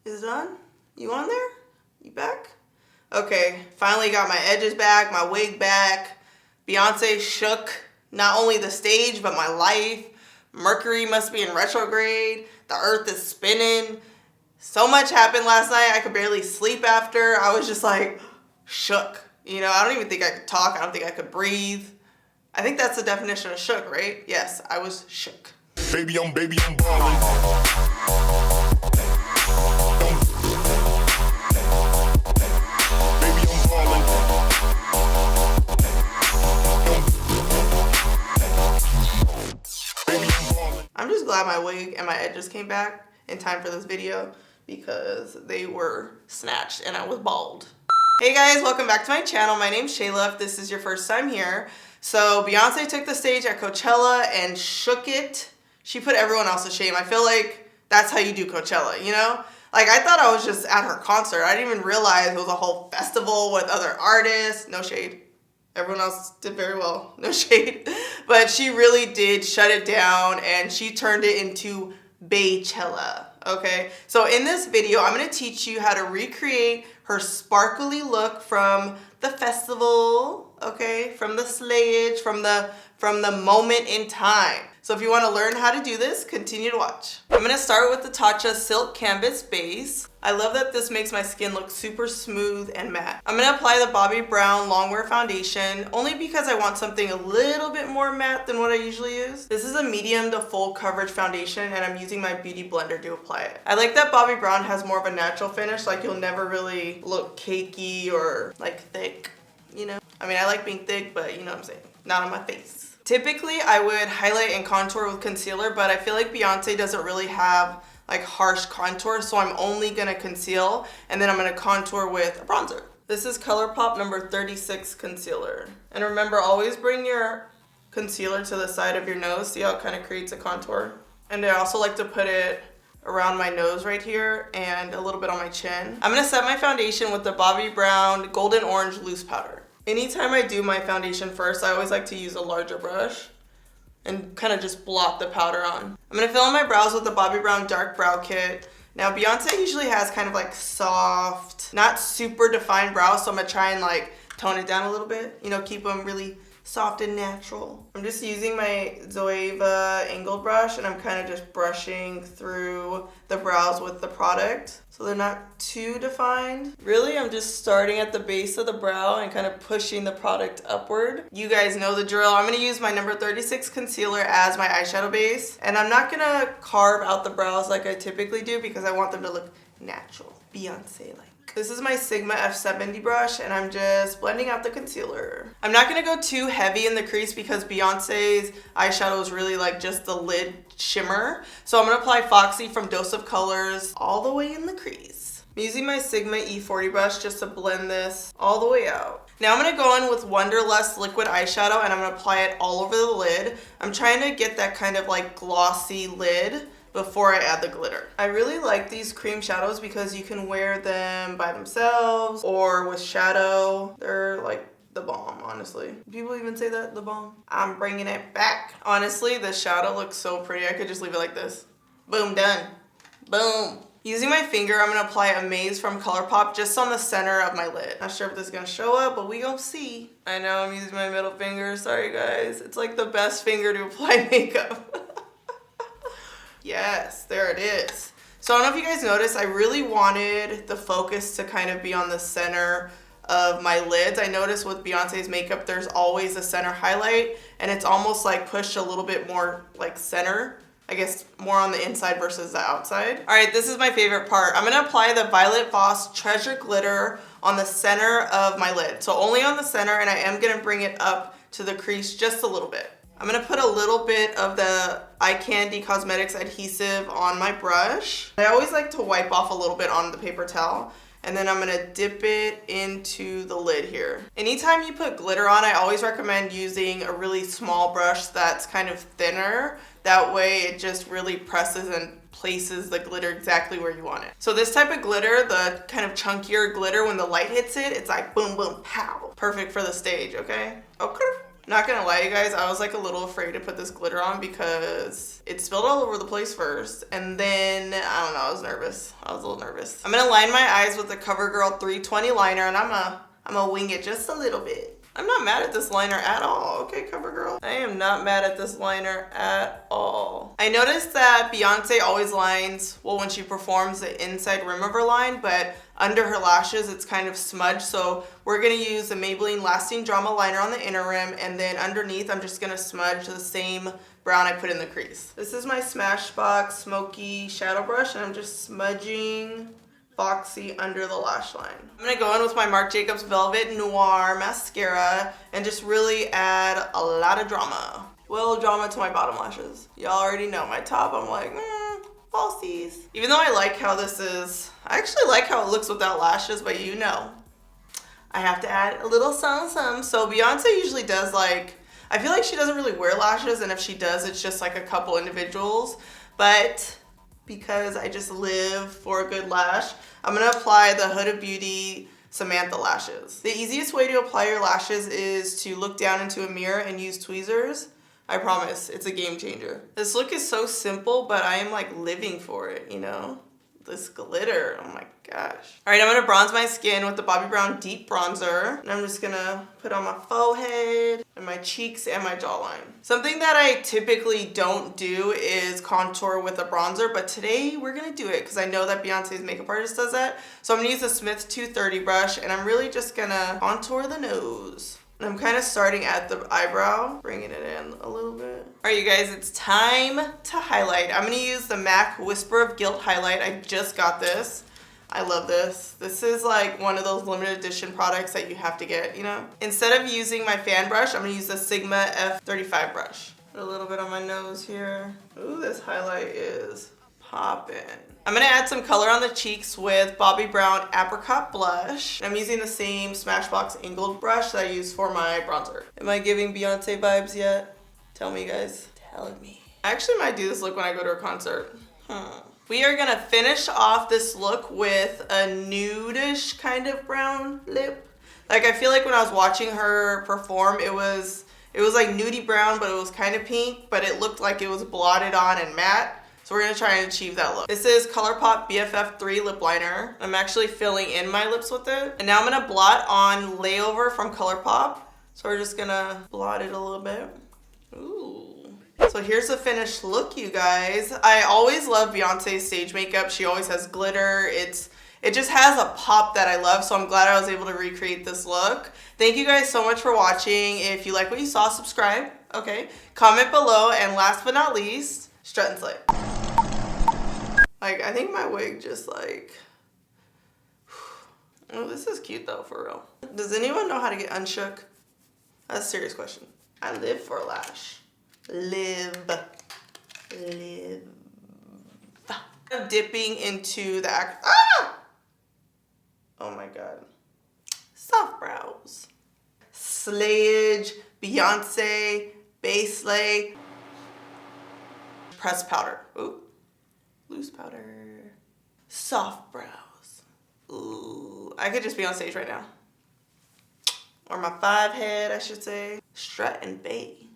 Is it on? You on there? You back? Okay, finally got my edges back, my wig back. Beyonce shook not only the stage, but my life. Mercury must be in retrograde. The earth is spinning. So much happened last night. I could barely sleep after. I was just like shook. You know, I don't even think I could talk. I don't think I could breathe. I think that's the definition of shook, right? Yes, I was shook. Baby, I'm ballin'. I'm just glad my wig and my edges came back in time for this video because they were snatched and I was bald. Hey guys, welcome back to my channel. My name's Shayla if this is your first time here. So Beyonce took the stage at Coachella and shook it. She put everyone else to shame. I feel like that's how you do Coachella, you know? Like I thought I was just at her concert. I didn't even realize it was a whole festival with other artists. No shade. Everyone else did very well, no shade. But she really did shut it down and she turned it into Beychella, okay? So in this video, I'm gonna teach you how to recreate her sparkly look from the festival, okay? From the slayage, from the moment in time. So if you wanna learn how to do this, continue to watch. I'm gonna start with the Tatcha Silk Canvas base. I love that this makes my skin look super smooth and matte. I'm gonna apply the Bobbi Brown Longwear Foundation, only because I want something a little bit more matte than what I usually use. This is a medium to full coverage foundation and I'm using my beauty blender to apply it. I like that Bobbi Brown has more of a natural finish, like you'll never really look cakey or like thick, you know? I mean, I like being thick, but you know what I'm saying, not on my face. Typically, I would highlight and contour with concealer, but I feel like Beyonce doesn't really have like harsh contour, so I'm only gonna conceal and then I'm gonna contour with a bronzer. This is ColourPop number 36 concealer. And remember, always bring your concealer to the side of your nose. See how it kind of creates a contour? And I also like to put it around my nose right here and a little bit on my chin. I'm gonna set my foundation with the Bobbi Brown Golden Orange Loose Powder. Anytime I do my foundation first, I always like to use a larger brush and kind of just blot the powder on. I'm gonna fill in my brows with the Bobbi Brown Dark Brow Kit. Now Beyonce usually has kind of like soft, not super defined brows, so I'm gonna try and like tone it down a little bit, you know, keep them really soft and natural. I'm just using my Zoeva angled brush and I'm kind of just brushing through the brows with the product so they're not too defined. Really, I'm just starting at the base of the brow and kind of pushing the product upward. You guys know the drill. I'm going to use my number 36 concealer as my eyeshadow base, and I'm not going to carve out the brows like I typically do because I want them to look natural, Beyonce-like. This is my Sigma F70 brush and I'm just blending out the concealer. I'm not gonna go too heavy in the crease because Beyonce's eyeshadow is really like just the lid shimmer. So I'm gonna apply Foxy from Dose of Colors all the way in the crease. I'm using my Sigma E40 brush just to blend this all the way out. Now I'm gonna go in with Wonderlust liquid eyeshadow and I'm gonna apply it all over the lid. I'm trying to get that kind of like glossy lid before I add the glitter. I really like these cream shadows because you can wear them by themselves or with shadow. They're like the bomb, honestly. People even say that, the bomb. I'm bringing it back. Honestly, the shadow looks so pretty. I could just leave it like this. Boom, done. Boom. Using my finger, I'm gonna apply Amaze from ColourPop just on the center of my lid. Not sure if this is gonna show up, but we gonna see. I know I'm using my middle finger, sorry guys. It's like the best finger to apply makeup. Yes, there it is. So I don't know if you guys noticed, I really wanted the focus to kind of be on the center of my lids. I noticed with Beyonce's makeup, there's always a center highlight and it's almost like pushed a little bit more like center. I guess more on the inside versus the outside. All right, this is my favorite part. I'm gonna apply the Violet Voss Treasure Glitter on the center of my lid. So only on the center, and I am gonna bring it up to the crease just a little bit. I'm gonna put a little bit of the Eye Candy Cosmetics adhesive on my brush. I always like to wipe off a little bit on the paper towel, and then I'm gonna dip it into the lid here. Anytime you put glitter on, I always recommend using a really small brush that's kind of thinner. That way it just really presses and places the glitter exactly where you want it. So this type of glitter, the kind of chunkier glitter, when the light hits it, it's like boom, boom, pow. Perfect for the stage, okay? Okay. Not gonna lie, you guys, I was like a little afraid to put this glitter on because it spilled all over the place first. And then, I don't know, I was nervous. I was a little nervous. I'm gonna line my eyes with the CoverGirl 320 liner, and I'm gonna wing it just a little bit. I'm not mad at this liner at all, okay, CoverGirl? I am not mad at this liner at all. I noticed that Beyonce always lines, well, when she performs, the inside rim of her line, but under her lashes, it's kind of smudged. So we're gonna use the Maybelline Lasting Drama liner on the inner rim, and then underneath, I'm just gonna smudge the same brown I put in the crease. This is my Smashbox Smoky Shadow Brush, and I'm just smudging Foxy under the lash line. I'm gonna go in with my Marc Jacobs Velvet Noir mascara and just really add a lot of drama. Well, drama to my bottom lashes. Y'all already know my top, I'm like, falsies. Even though I like how this is, I actually like how it looks without lashes, but you know, I have to add a little something. So Beyonce usually does like, I feel like she doesn't really wear lashes, and if she does, it's just like a couple individuals. But because I just live for a good lash, I'm gonna apply the Huda Beauty Samantha lashes. The easiest way to apply your lashes is to look down into a mirror and use tweezers. I promise, it's a game changer. This look is so simple, but I am like living for it, you know? This glitter, oh my gosh. All right, I'm gonna bronze my skin with the Bobbi Brown Deep Bronzer. And I'm just gonna put on my forehead and my cheeks and my jawline. Something that I typically don't do is contour with a bronzer, but today we're gonna do it because I know that Beyonce's makeup artist does that. So I'm gonna use the Smith 230 brush, and I'm really just gonna contour the nose. And I'm kind of starting at the eyebrow, bringing it in a little bit. All right, you guys, it's time to highlight. I'm gonna use the MAC Whisper of Guilt highlight. I just got this. I love this. This is like one of those limited edition products that you have to get, you know? Instead of using my fan brush, I'm gonna use the Sigma F35 brush. Put a little bit on my nose here. Ooh, this highlight is poppin'. I'm gonna add some color on the cheeks with Bobbi Brown Apricot Blush. I'm using the same Smashbox angled brush that I use for my bronzer. Am I giving Beyonce vibes yet? Tell me, guys. Tell me. I actually might do this look when I go to a concert. We are gonna finish off this look with a nude-ish kind of brown lip. Like, I feel like when I was watching her perform, it was like nudie brown, but it was kind of pink, but it looked like it was blotted on and matte. So we're gonna try and achieve that look. This is ColourPop BFF3 lip liner. I'm actually filling in my lips with it. And now I'm gonna blot on Layover from ColourPop. So we're just gonna blot it a little bit. Ooh. So here's the finished look, you guys. I always love Beyonce's stage makeup. She always has glitter. It just has a pop that I love, so I'm glad I was able to recreate this look. Thank you guys so much for watching. If you like what you saw, subscribe, okay? Comment below, and last but not least, strut and slay. Like, I think my wig just like, oh, this is cute though, for real. Does anyone know how to get unshook? That's a serious question. I live for a lash. Live. I'm dipping into the oh my God. Soft brows. Slayage, Beyonce, Base Slay. Pressed powder. Ooh. Loose powder. Soft brows. Ooh. I could just be on stage right now. Or my 5 head, I should say. Strut and bay.